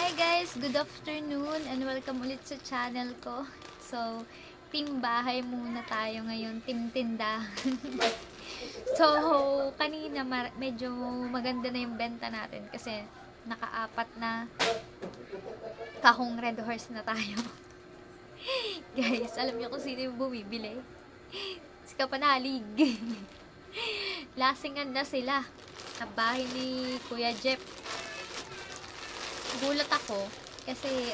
Hi guys! Good afternoon and welcome ulit sa channel ko. So, team bahay muna tayo ngayon, team tindahan. So, kanina medyo maganda na yung benta natin kasi nakaapat na kahong red horse na tayo. Guys, alam niyo kung sino yung bumibili? Si Kapanalig. Lasingan na sila. Sa bahay ni Kuya Jeff. Gulat ako kasi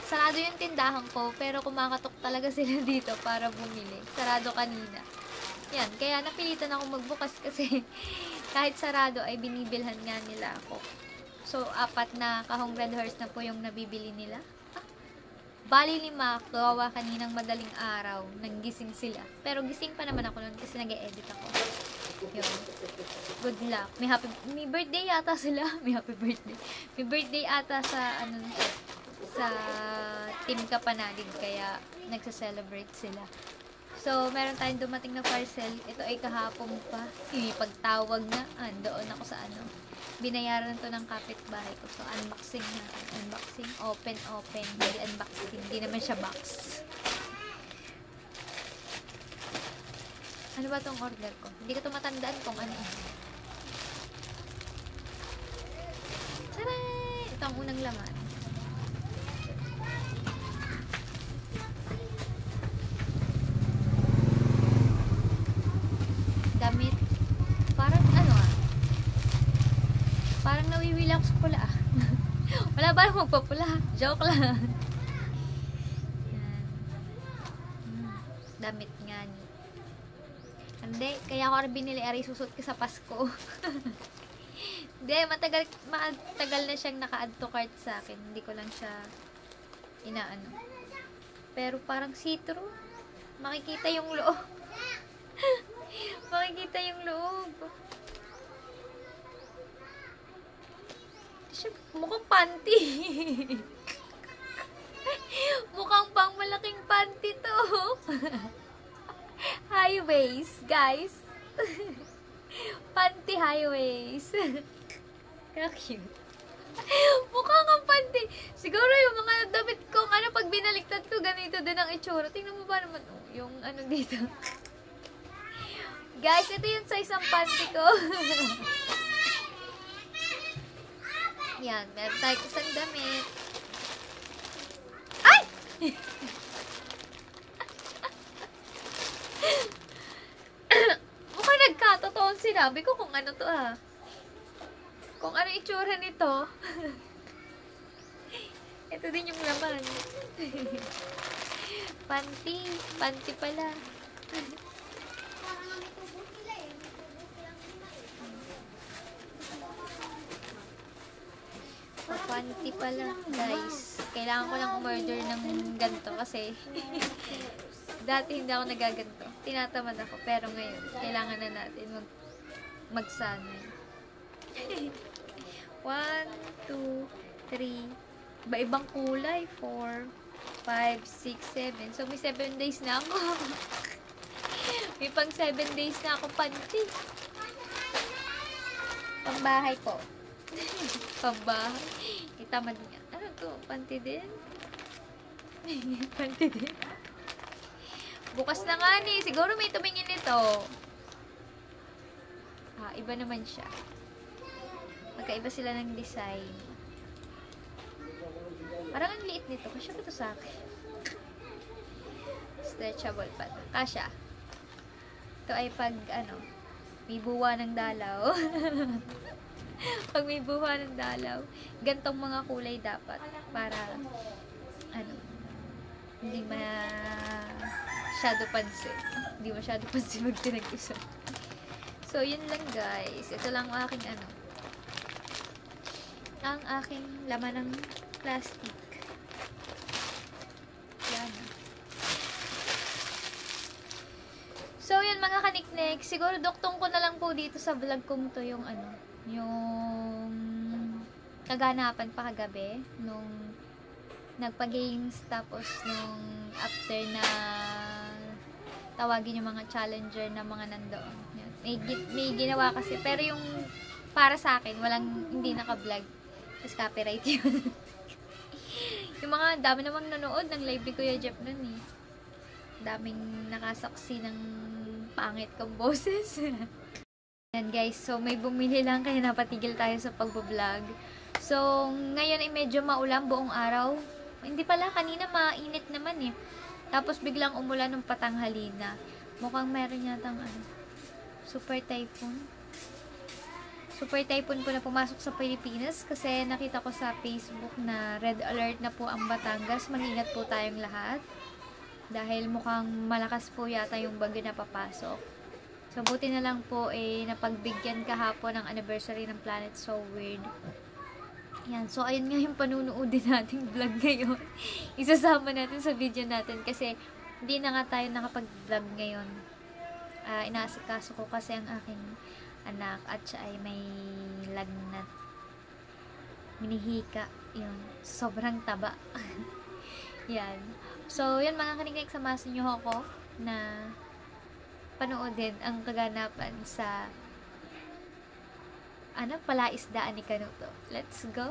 sarado yung tindahan ko pero kumakatok talaga sila dito para bumili. Sarado kanina. Yan, kaya napilitan ako magbukas kasi kahit sarado ay binibilhan nga nila ako. So, 4 na kahong red horse na po yung nabibili nila. Bali 5, kawawa kaninang madaling araw, nanggising sila. Pero gising pa naman ako noon kasi nag-e-edit ako. Yun. Good luck. May birthday yata sila. May happy birthday. May birthday ata sa sa Team Kapanalig kaya nagse-celebrate sila. So, meron tayong dumating na parcel. Ito ay kahapon pa. Pagtawag na, doon ako sa binayaran to ng kapitbahay ko. So, unboxing natin. Unboxing, open. Hindi unboxing. Hindi naman siya box. Ano ba tong order ko? Hindi ko ito matandaan kung ano. Taray! Ito ang unang laman. Damit. Parang parang nawiwila ako sa pula Wala ba magpapula? Joke lang. Yan. Damit nga ni. Hindi, kaya ako rin binili ari susot ko sa Pasko. Hindi, matagal na siyang naka-add to cart sa akin. Hindi ko lang siya inaano. Pero parang see-through. Makikita yung loob. Makikita yung loob. Mukhang panty. Mukhang pang malaking panty to. High waist, guys. Panty high waist. Kaya cute. Mukhang ang panty. Siguro yung mga damit kong pag binaliktad ko, ganito din ang itsura. Tingnan mo ba naman, yung dito. Guys, ito yung size ng panty ko. Yan, meron tayo isang damit. Ay! Mukhang nagkatotoon sinabi ko kung ano to Kung ano itsura nito. Ito din yung laman. Panty pala. Panty pala, guys. Kailangan ko lang umorder ng ganito kasi dati hindi ako nagaganto. Tinatamad ako. Pero ngayon, kailangan na natin magsanay. 1, 2, 3. Iba-ibang kulay. 4, 5, 6, 7. So, may 7 days na ako. May pang 7 days na ako panty. Pambahay po. Pambahay. Itamad nga. Ano to? Panty din? Panty din? Bukas na nga ni. Siguro may tumingin nito. Iba naman siya. Magkaiba sila ng design. Parang ang liit nito. Kasya ba ito sa akin? Stretchable pa. Kasya. Ito ay pag, may buwa ng dalaw. Pag may buwa ng dalaw, gantong mga kulay dapat. Para, hindi masyado pansin. Hindi masyado pansin magtinag-isa. So, yun lang guys. Ito lang ang aking ang aking laman ng plastic. Yan. So, yun mga kaniknek. Siguro duktong ko na lang po dito sa vlog kong to yung yung kaganapan pa kagabi nung nagpa-games tapos nung after na tawagin yung mga challenger na mga nandoon. May ginawa kasi pero yung para sa akin, hindi naka-vlog. Tapos copyright yun. Yung mga dami namang nanood ng live ni Kuya Jeff nun eh. Daming nakasaksi ng pangit kong boses. Yan guys, so may bumili lang kaya napatigil tayo sa pagbablog. So, ngayon ay medyo maulan buong araw. Hindi pala, kanina mainit naman eh. Tapos biglang umulan ng patanghalina. Mukhang meron yatang super typhoon. Super typhoon po na pumasok sa Pilipinas kasi nakita ko sa Facebook na red alert na po ang Batangas. Mag-ingat po tayong lahat. Dahil mukhang malakas po yata yung bagyo na papasok. So, buti na lang po napagbigyan kahapon ng anniversary ng Planet So Weird. Yan. So, ayun nga yung panunoodin nating vlog ngayon. Isasama natin sa video natin kasi hindi na nga tayo nakapag-vlog ngayon. Inaasikaso ko kasi ang aking anak at siya ay may lagnat. Minihika. Yun. Sobrang taba. Yan. So, yun mga kanikinig, samasin nyo ako na panoodin ang kaganapan sa palaisdaan ni Kanuto. Let's go!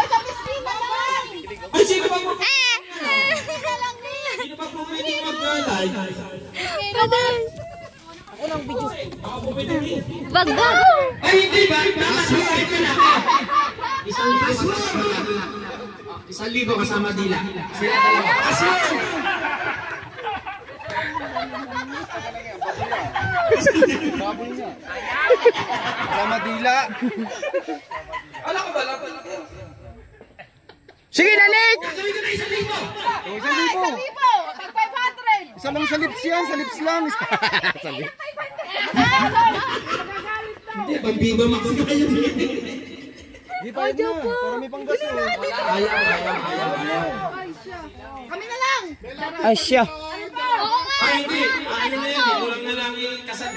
Ay, sino ba po? Sino ba po pwede mag-live? Ako lang video. Ako po pwede rin. Bago! Ay, hindi ba? Nakasubscribe ka na. 1,000 kasama dila. Sila talaga. Sama dila. Ala ka ba? Sige, Nalik! Gawin ka na 1,000. 1,000. Isa lang sa lips yan, sa lips lang. Sa lips. Hindi, pag-Viva Max ka kayo. Di pa yun na, para may panggas eh. Kami na lang! Ay, siya. Ay, hindi. Ano na yan? Kulang na lang yung kasal.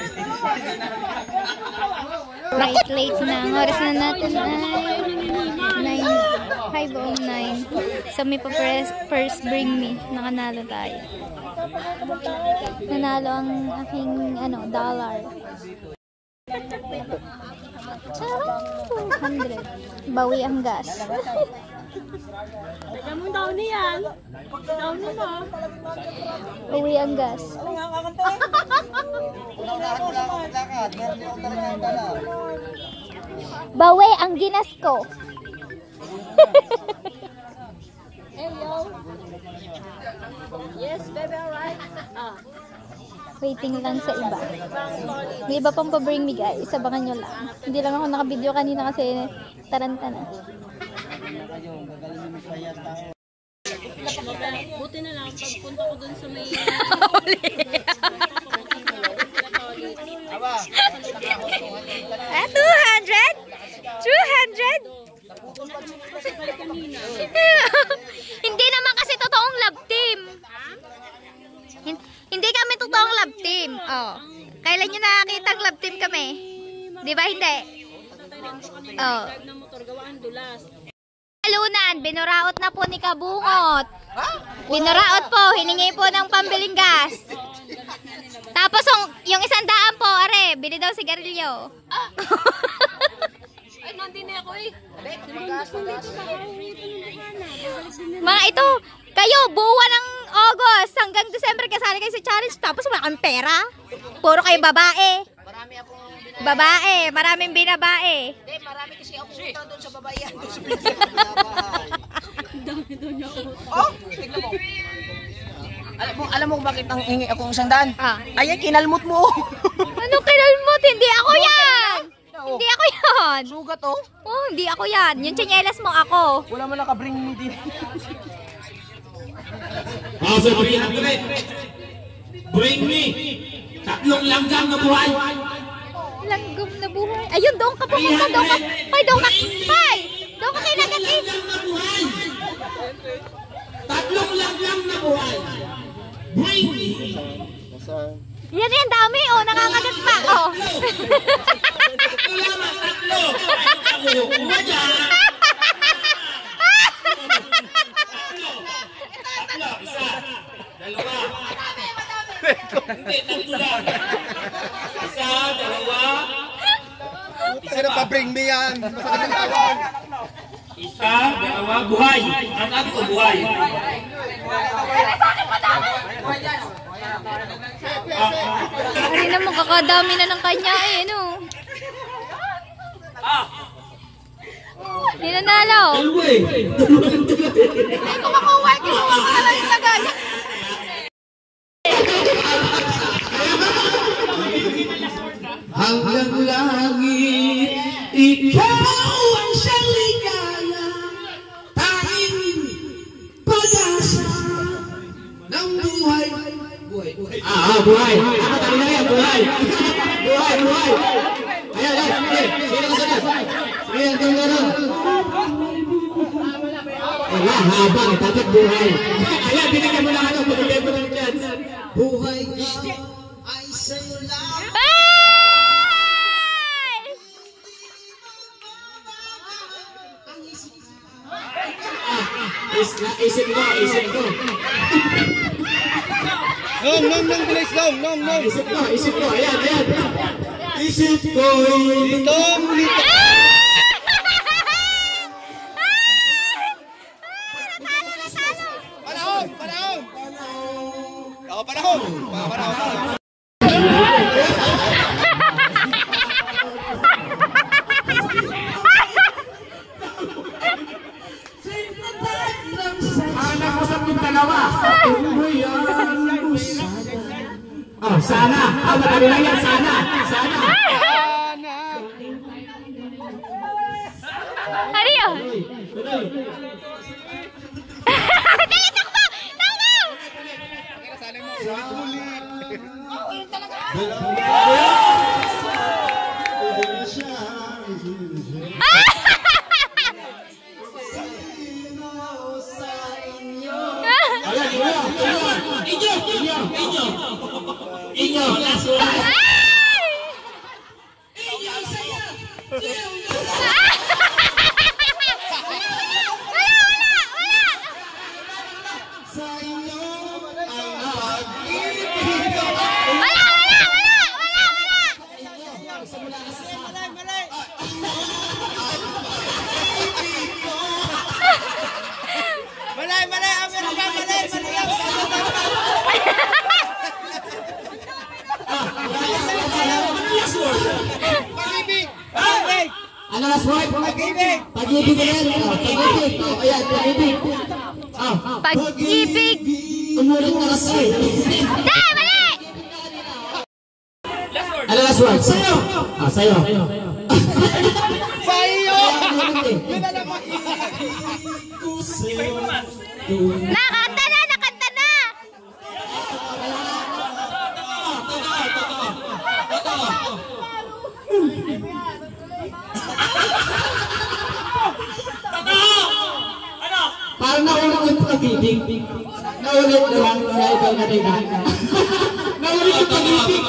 Late na. Ang oras na natin ay 5:09. So, may first bring me. Nakanalo tayo. Nanalo ang aking dollar. 200. Bawi ang gas. Teka mo daw niyan. Daw na na. Bawi ang gas. Bawi ang ginas ko. Hello. Yes, baby, alright. Waiting lang sa iba. May iba pang pa-bring me guys. Abangan nyo lang. Hindi lang ako naka-video kanina kasi taranta na. Buti na lang, pagpunta ko dun sa may... Ah, 200? 200? Hindi naman kasi totoong love team. Hindi kami totoong love team. Oh. Kailan nyo nakakita ang love team kami? Di ba hindi? Oh. Alunan, binuraot na po ni Kabungot. Binuraot po, hiningi po ng pambiling gas. Tapos yung 100 po, are, bili daw sigarilyo. Ay, nandun na ako eh. Mga ito, kayo, buwan ng August hanggang December kasali kayo sa challenge. Tapos wala kang pera. Puro kayo babae. Marami akong Babae, maraming binabae. Hindi, marami kasi akong utang doon sa babayan. Oh, tignan mo. Alam mo kung bakit ang hingi akong 100? Ah. Ayan, kinalmot mo. Ano kinalmot? Hindi ako yan! Hindi ako yan! Sugat oh. Oh, hindi ako yan. Yung tsinelas mo ako. Wala man nakabring me din. Sa 300. Bring me. 3 langgam na buhay. Langgam na buhay. Ayun, doon ka pumunta. Doon ka. Hoy, doon ka. Hoy! Doon ka kinagat eh. 3 langgam na buhay. 3 langgam na buhay. Bring me. Yan yan, dami. Oh, nakakagat pa. Oh. Wala man, 3. Ako, kumadya. 3. Isa. 2. Hindi, 3 lang. Isa, 2. Sino pa bring me yan? Masakit ang tawag. Isa, dalawa, buhay. Ang sabi ko, buhay. Hindi naman kakadami na ng kanya eh, no? Hindi nanalo. Dalawa eh. Ay, kung makuha, kinuha ko na lang yung tagay. Hanggang langit, ikaw ang siyang ligaya. Tanging pag-asa ng buhay. Buhay. Nakatali na yan, buhay. Buhay. Ayan. Sino ka sana? Sige, hanggang gano'n. Wala, habang, dapat buhay. Ayan, binigyan mo lang binigyan mo lang chance. Buhay ka ay sa'yo lang. Isip ko. Nom, bilis, nom. Isip ko, ayan. Isip ko, Dito. Panahon. anak ko sa dalawa. Oh, sana. Madali lang yan, sana. Ano yun? Dali, takbo! Inyo, last one. Ano last word? Pag-ibig. Pag-ibig na yan. Pag-ibig. Ayan, pag-ibig. Pag-ibig! Umulit na last word. Mali! Ano last word? Sa'yo. Sa'yo. Nakanta na! Parang naulit yung pag-ibig. Naulit na lang sa ikaw na rin. Naulit yung pag-ibig.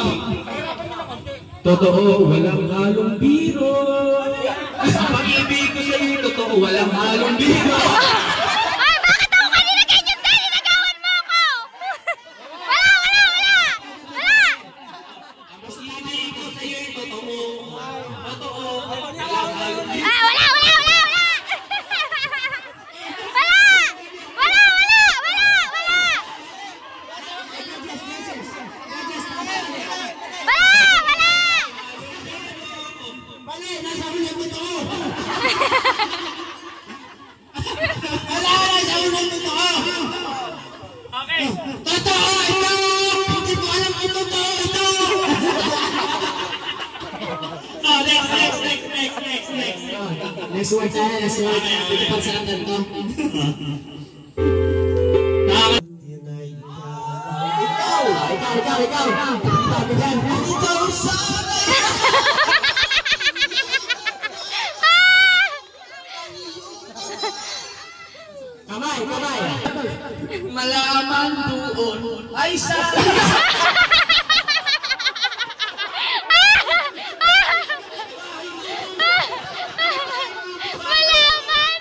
Totoo, walang halong biro. Ang pag-ibig ko sa'yo, totoo, walang halong biro. Ay, bakit ako kanina ganyan dahil nagawan mo ako? Wala! Ang pag-ibig ko sa'yo, totoo. Totoo, walang halong biro. Ah, wala! Mali, nasabi niya totoo. Okay. Totoo ito! Hindi ko alam kung totoo ito! Next one tayo, next one. Pagkapat sa lang ganito. Ikaw! Ikaw sa Kamay! Malaman doon ay sa Malaman!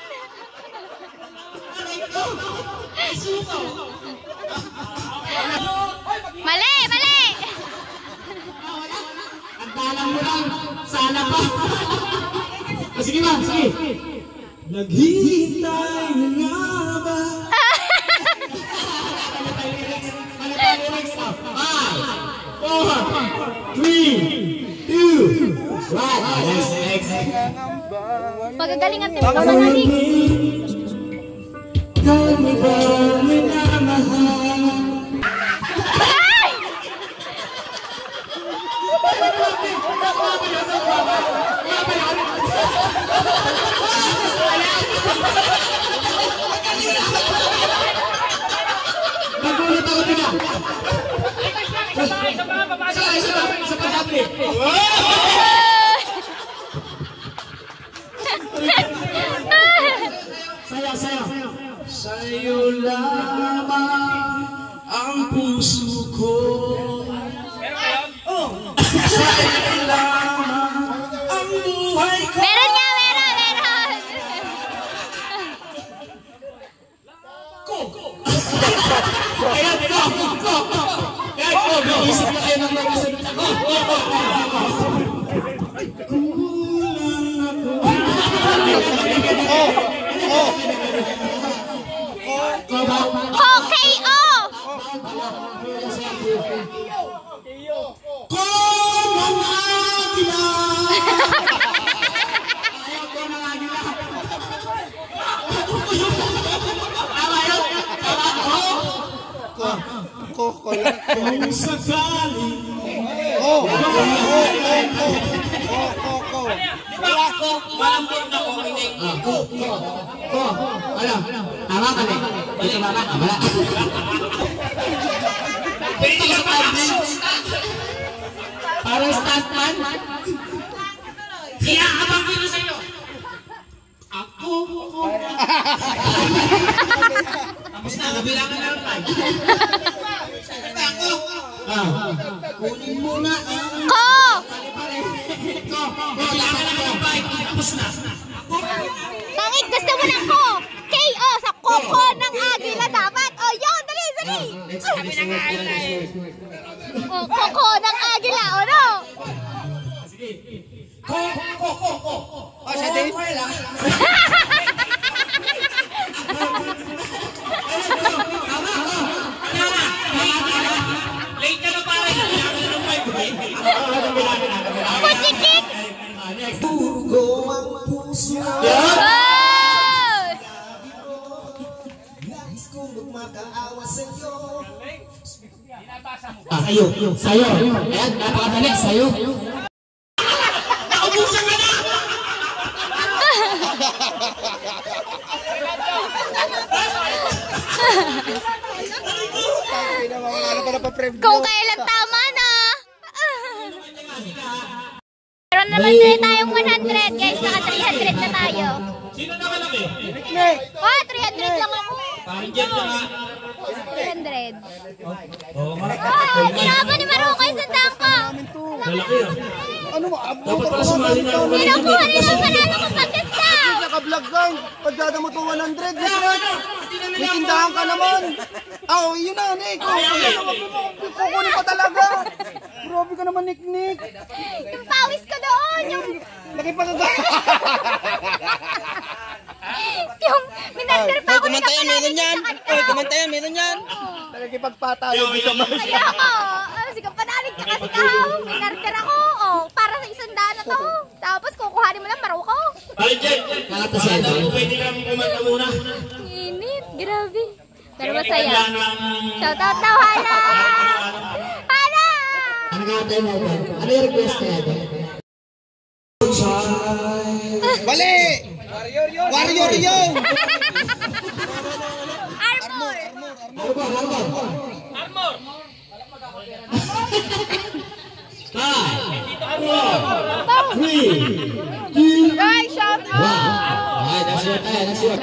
Mali! ang dalang mo lang. Sana pa. Sige. Naghihintay na nga ba? Five, 4, 3, 2, 1. Next. Pagagalingan din mo na nani. Kami ba minamahal? Nagulat ako din ah. Sa pagkapi. Sayo. Sa'yo lamang ang puso ko. Sa'yo lamang ang buhay ko. Meron nga, meron. Ayan, ko. Isip na kayo ng mga salita ko. Kulang ako. KO! Kung ang agila. Kung sakali. Malambot na ko, hindi. Ano? Tama ka na. Dito ba? Wala. Para stuntman? Iaabang ko na sa'yo. Ako. Tapos na, nabilangan na ang time. Ako. Kunin mo na ang... Ko! Nabilangan na ang time. Tapos na. Tangik, gusto mo ng ko! KO sa koko ng agila dapat! O, yun! Dali! O, koko ng agila, o no? Ko. Sa day mo lang. Late ka na pare. Puchikik! Pugo ang puso. Nais kong magmakaawa sa'yo. Sayo. Ayan, napakadali, sayo. Naubusan ka na! Kung kailan tama na! Meron naman din tayong 100 guys, naka 300 na tayo. Sino nakalaki? Oh, 300 lang ako. Parang dyan ka nga. 300. Oo nga. Oh, ginaba ni Marukay sa tangka. Lalaki ah. Ano mo? Abdo Dapat pala sumali na ako. Kinukuha nila ang panalo ko pagkasta. Naka-vlog gang. Pagdada mo to 100. May tindahan ka naman. Yun na, Nick. Kukunin pa talaga. Grabe ka naman, Nick. Yung pawis ko doon. Yung minandar pa ako. Kumantayan, meron yan. Nagkipagpatalo din sa mga. Ayoko. Sige, panalig ka kasi ka. Minandar ako. Para sa 100 na to. Tapos kukuhanin mo lang baro ko. Parang dyan. Baka pwede kang kumanta muna. Init. Grabe. Pero masaya. Shoutout daw, Hana! Hana! Ano nga tayo mo? Ano yung request kaya ito? Bali! Warrior yung! Armor! Armor! 5, 4, 3, 2, Guys, shout out! 1. Ay, that's your.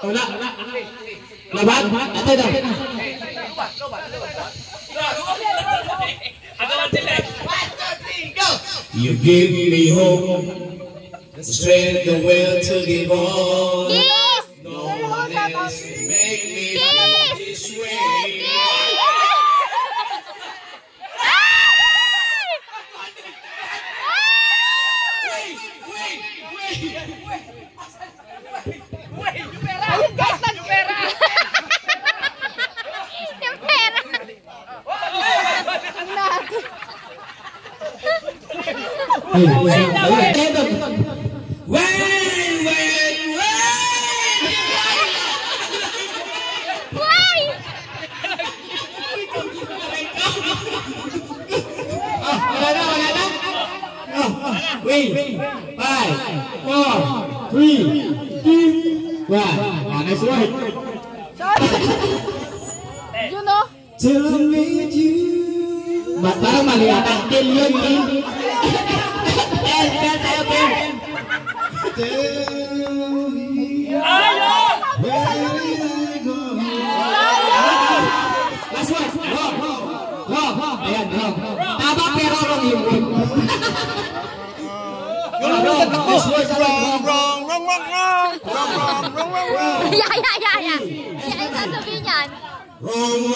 Wala. Laban? Ate daw. You give me hope, the strength, the will to give on. Yes! No one else Yung pera. Why? Wala na. Wait. 5, 4, 3, 2, 1. Nice work. You know? Tell me you. Parang mali yata. Till yun. Last one. Wrong. Ayan, wrong. Tama pero wrong yung wrong. Wrong. Yeah. Yan ang sasabihin yan. Wrong.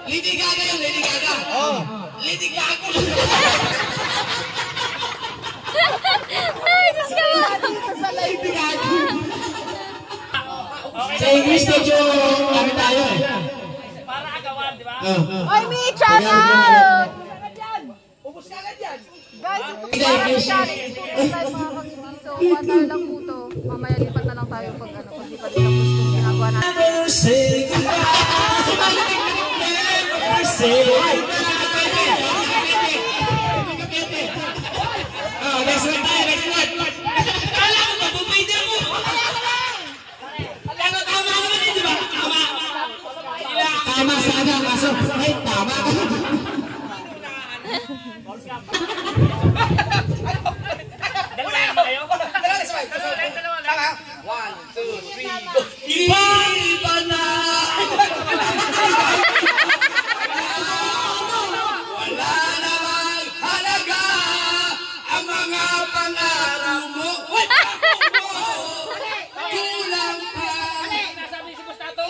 Lady Gaga yun, Lady Gaga. Lady Gaga. Ay, Diyos ko. Lady Gaga. Sa English medyo kami tayo eh. Para agawan, di ba? Oy, me, shout out! Guys, ito Sa English. tayo mga kagiti. So, patayo lang po to. Mamaya lipat na lang tayo pag ano, pag di pa din tapos yung ginagawa natin. Never say goodbye. Never say goodbye. Oh, next one tayo, next one. Kala ko ba, bumida mo? Tama naman yun, di ba? Tama sana, kaso, ay, tama. Dalawa na ba kayo? Dalawa. 1, 2, 3, go. Iba na. Wala namang halaga ang mga pangarap mo. Kulang pa. Nasabi si Gustato.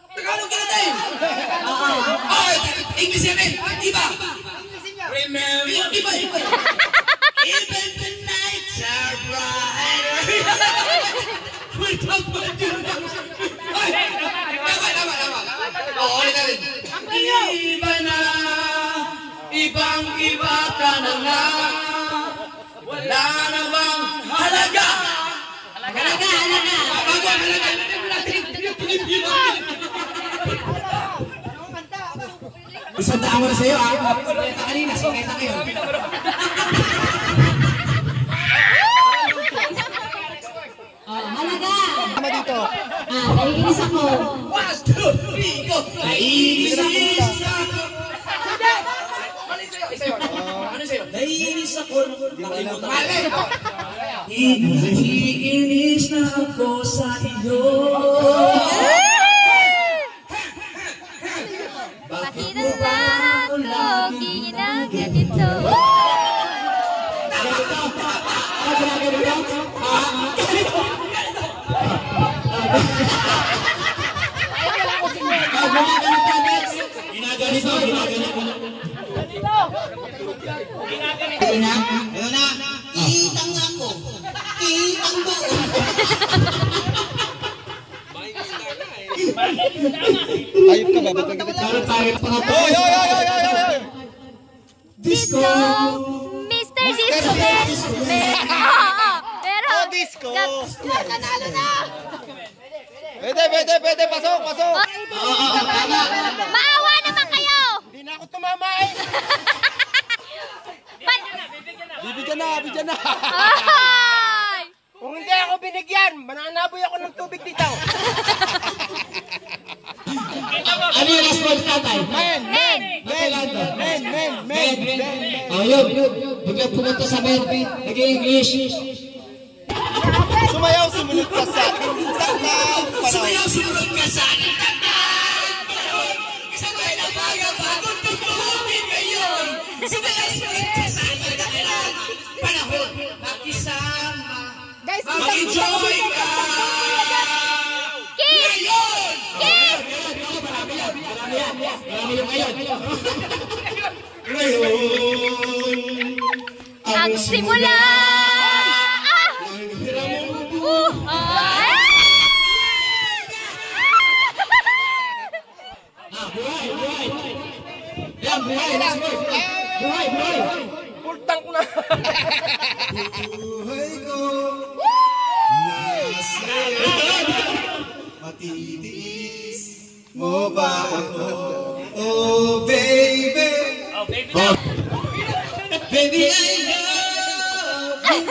Tagalog ka natin. Oh, English yan eh. Iba. Remember. Iba. Even the nights are brighter. Wait, tama yun. Ay, tama. Oo, ulit natin. Iba na. Ibang-iba ka na nga. Wala na bang halaga? Halaga. Isang daan mo na sa'yo, ha? Kita kanina, so kita kayo. Halaga! Tama dito. Naiinis ako. 1, 2, 3, go! Naiinis ako. Ano sa'yo? Naiinis ako. Mali! Naiinis na ako sa iyo. Bakit ang lahat ko ginaganito? Ginaganito. Ayun na. Kitang ako. Kitang buo. Ayop ka ba? Ba't nagkakita? Oy! Disco! Mr. Disco Man! Pero... Oh, disco! Nanalo na! Pwede. Pasok. Maawa naman kayo! Hindi na ako tumama eh. Bibigyan na. Ay! Kung hindi ako binigyan, mananaboy ako ng tubig dito. Ano yung last word tatay? Men. Oh, yun. Biglang pumunta sa men. Nag-English. Sumayaw, sumunod ka sa akin. ngayon ang Nagsimula! ng hiramong Buhay! buhay, buhay. Yan, buhay, last word. Buhay, buhay. Pultang ko na. Buhay ko nasa'yo. Matitiis mo ba ako? Oh, baby. Oh, baby na. Baby, I love you.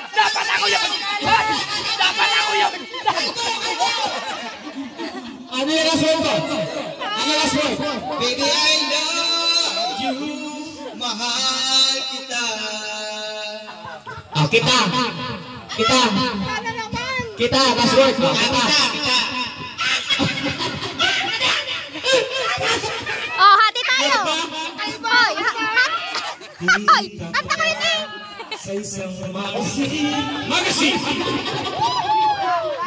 Dapat ako yun! Dapat ako yun! Ano yung last word ko? Ano yung last word? Baby, I love you. Mahal kita. Ah, kita. Kita. Kita, last word. Kita. Kita. Oh, hati tayo! Hoy! Hoy! Kanta kayo na eh! Sa isang magasin.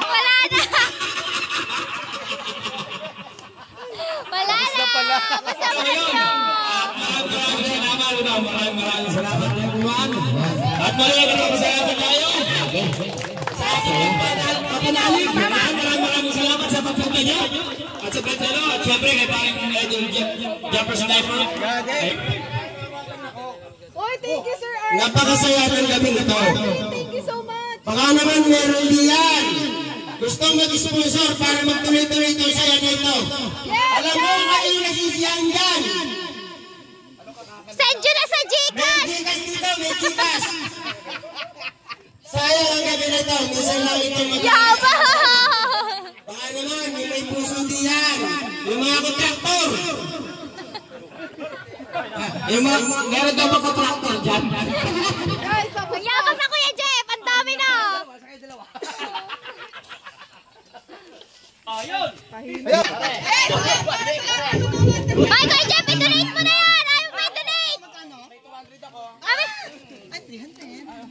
Wala na! Wala na! Basta presyo! Maraming salamat everyone. At maraming salamat tayo. Sa ating kapanalig. Maraming salamat sa pagpunta niyo. At sa pagdalo. At syempre kay parang Idol Jumper Sniper. Oy, thank you, Sir Art. Napakasaya ng gabing ito. Thank you so much. Baka naman meron diyan gustong mag-sponsor para magtuloy-tuloy ito saya na ito. Alam mo, kayo nasisiyahan dyan. Send yun na sa May Gcash! Gcash dito, may Gcash. Sayang ang gabi na ito. Minsan lang ito Yaba! Baka naman, may puso diyan. Yung mga kontraktor. Yung mga, meron daw ba kontraktor dyan? Guys, tapos Ang yabang na Kuya Jeff! Ang dami na! Ayun! Hoy, Kuya Jeff! I-donate mo na yan! Ayaw mo i-donate!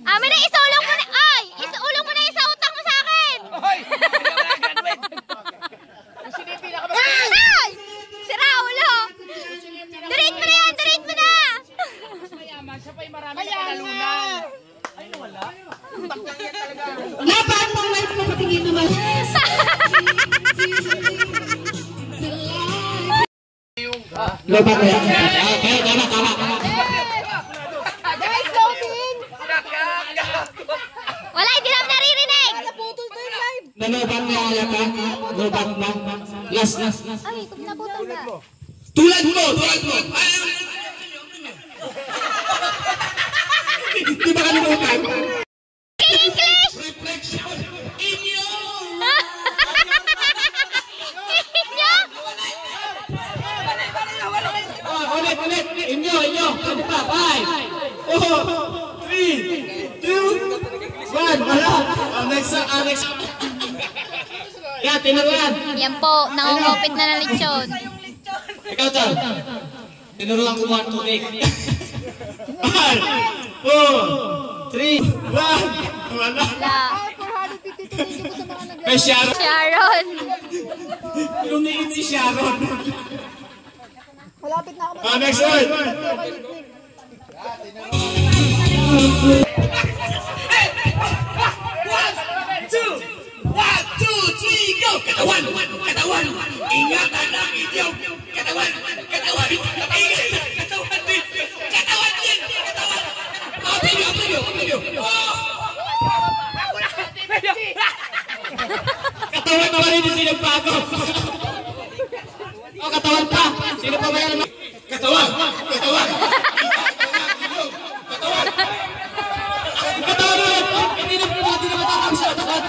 Amin na, isulong mo na! Ay! Isulong mo na yung sa utang mo sa akin! Hoy! Hindi ako nag-graduate! Kung sino yung pinaka- Ay! Si Raulo! Donate mo na yan! Donate mo na! mayaman, siya pa yung marami na panalunan. Ay, wala. Lapat ng life ko patingin naman. Lobat na yan. Okay, tama. guys, loading. Wala, hindi namin naririnig! Naputol ko yung live. Nalobat na yan ka? Lobat na. Last. Ay, naputol na. Tulad mo. Di ba kalimutan? English! Reflection in you. Inyo? Ulit. Inyo. Ano pa? 5, 4, 3, 2, 1. Wala. Next. Yan, tinuruan. Yan po, nangungupit na ng lechon. Ikaw, Tal. Tinuruan ko 1 to take. 5, 4, 3, 1. Wala. Wala. 452, thank you po sa mga nag- Kay Sharon. Sharon. Lumiit si Sharon. Malapit na ako. Next one. One, two, three, go! Katawan! Ingatan ang inyong katawan! Katawan din! Katawan pa rin yung sinagbago! O, katawan pa! Sino pa ba yan? Katawan! Hindi na po natin natatapos sa katawan!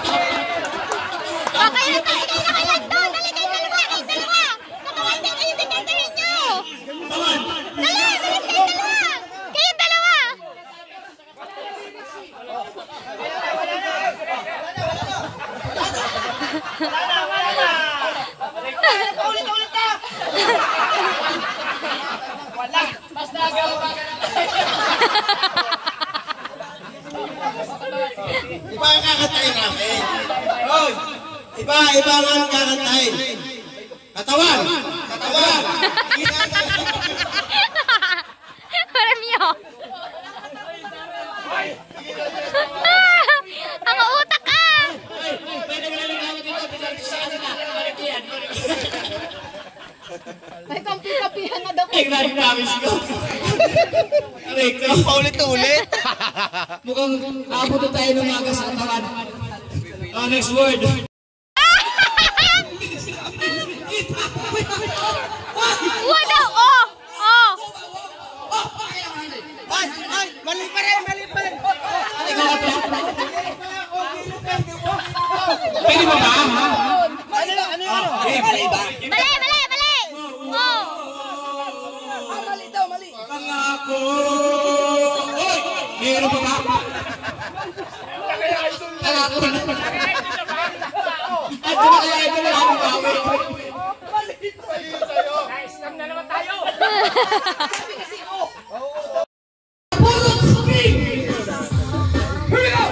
Okay na tayo, kayo na kayo to. Dali kayo dalawa. Katawan din kayo, dinantayin nyo. Dali, bilis kayo dalawa. Kayong dalawa. Ulit na! Wala! Basta agaw pa ka Iba ang kakantahin namin. Iba ang kakantahin. Katawan! Premyo! Ang utak ka! Pwede mo na lang ako dito. Pinarito sa kanila. Balik yan. May kampi-kampihan na daw. Ay, grabe promise ko. Aray ko. Paulit-ulit. Mukhang aabuto tayo ng mga sa katawan. Oh, next word. Wala! Oh! Oh! Ay, mali pa rin. Pwede ba ba? Ano yun? Mali ba? Mali! Oh! Mali. Pangako! Oy! Meron pa ba? Pangako na. At kung kaya ito wala akong bawi. Pulot spring! Here we go!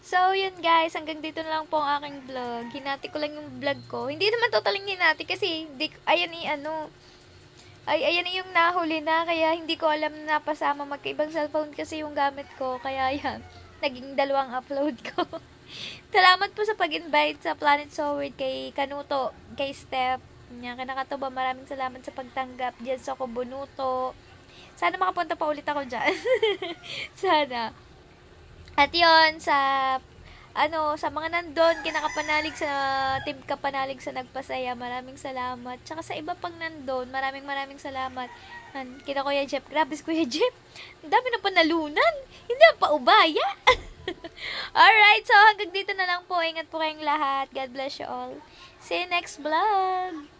So, yun guys, hanggang dito na lang po ang aking vlog. Hinati ko lang yung vlog ko. Hindi naman totaling hinati kasi, ayan yung nahuli na, kaya hindi ko alam na napasama. Magkaibang cellphone kasi yung gamit ko, kaya yan, naging dalawang upload ko. Salamat po sa pag-invite sa Planet So Weird kay Kanuto, kay Steph, Kinakatuba, maraming salamat sa pagtanggap dyan sa Kubunuto. Sana makapunta pa ulit ako dyan. Sana. At yun, sa mga nandun, kinakapanalig sa Team Kapanalig sa nagpasaya, maraming salamat. Tsaka sa iba pang nandun, maraming salamat. Kina Kuya Jeff, grabe si Kuya Jeff. Ang dami na panalunan. Hindi na pa ubaya. Alright, so hanggang dito na lang po. Ingat po kayong lahat. God bless you all. See you next vlog.